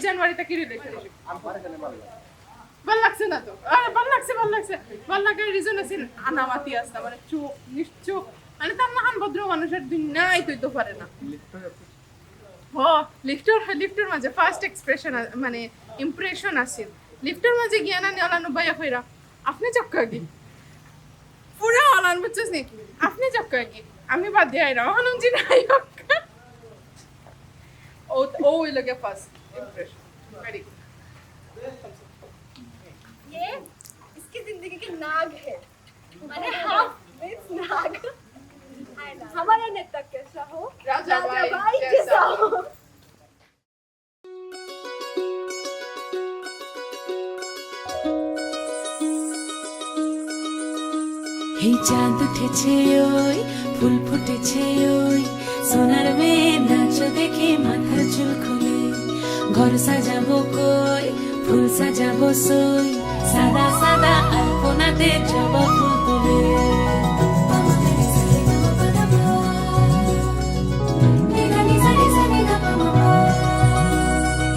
জানুয়ারিতে কি রিলেশনশিপ ভাল লাগছে না তো আরে ভাল লাগছে ভাল লাগার রিজন আছে আনামাতি আছে মানে চোখ নিশ্চোখ মানে তার নাহান ভদ্র মানুষের দিন নাই তুই তো পারে না লিফটের মাঝে ফার্স্ট এক্সপ্রেশন মানে ইমপ্রেশন আছে লিফটের মাঝে জ্ঞান আনি অলানো বাইয়া কইরা আপনি চক্কা কি পুরো অলান বুঝছিস নি আপনি চক্কা কি আমি বাদ দিয়ে আইরা হনুম জি নাই ও লগে ফার্স্ট ইমপ্রেশন वेरी ये इसकी जिंदगी के नाग है माने हाफ मींस नाग हमारा नेता कैसा हो राजा भाई जैसा हो এই চাঁদ উঠেছে ওই ফুল ফুটেছে ওই সোনার মেয়ে নাচ দেখে মাথার চুল খুলে ঘর সাজাবো কই ফুল সাজাবো সই সাদা সাদা আলপনাতে জবা ফুল তুলে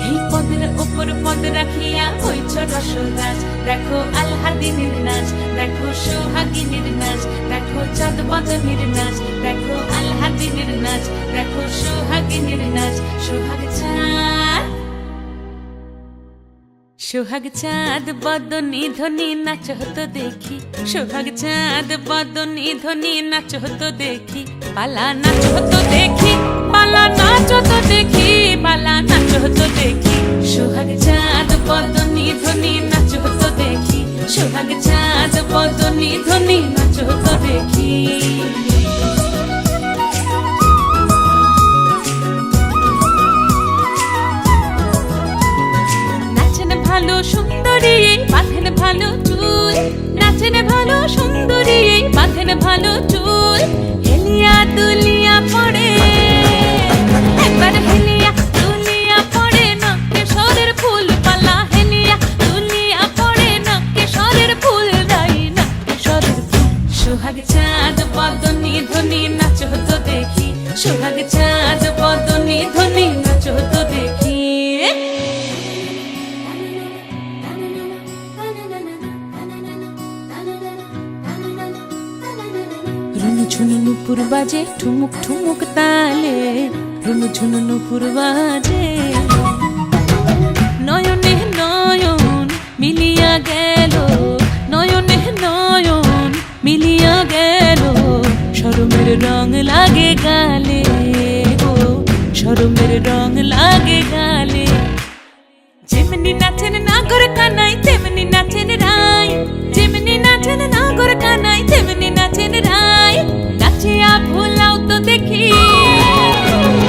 এই পদের উপর পদ রাখিয়া হইছ রসরাজ দেখো আলহাদিনের নাচ দেখো সোহাগিনীর নাচ দেখো চাঁদ বদনের নাচ দেখো আলহাদিনের নাচ দেখো সোহাগিনীর নাচ সোহাগ চাঁদ বদনী ধ্বনি নাচ হতো দেখি সোহাগ চাঁদ বদনী ধ্বনি নাচ হতো দেখি পালা নাচ হতো দেখি পালা নাচ হতো দেখি পালা নাচ হতো দেখি সোহাগ চাঁদ বদনী ধ্বনি নাচ হতো দেখি সোহাগ চাঁদ বদনী ধ্বনি নাচ হতো দেখি ভালো সুন্দরী বাঁধেন ভালো চুল নাচেন ভালো সুন্দরী বাঁধেন ভালো চুল হেলিয়া দুলিয়া পড়ে একবার হেলিয়া দুলিয়া পড়ে নকে সরের ফুল পালা হেলিয়া দুলিয়া পড়ে নকে সরের ফুল দাই নকে সরের ফুল সোহাগ চাঁদ বদনী ধ্বনি নাচ হতো দেখি সোহাগ চাঁদ বদনী ধ্বনি নাচ হতো দেখি ঝুনু নুপুর বাজে ঠুমুক ঠুমুক তালে রুনু ঝুনু নুপুর বাজে নয়নে নয়ন মিলিয়া গেল নয়নে নয়ন মিলিয়া গেল শরমের রং লাগে গালে গো শরমের রং লাগে গালে যেমনি নাচেন নাগর কানাই তেমনি নাচেন রাই যেমনি নাচেন নাগর কানাই তেমনি নাচেন রাই নাচিয়া ভুলাও তো দেখি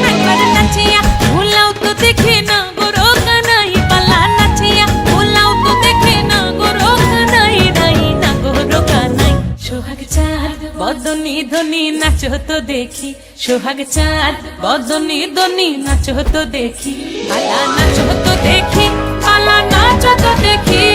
একবার নাচিয়া ভুলাও তো দেখি নাগর কানাই পালা নাচিয়া ভুলাও তো দেখি নাগর কানাই রাই নাগর কানাই সোহাগ চাঁদ বদনী ধ্বনি নাচ হতো দেখি সোহাগ চাঁদ বদনী ধ্বনি নাচ হতো দেখি পালা নাচ হতো দেখি পালা নাচ হতো দেখি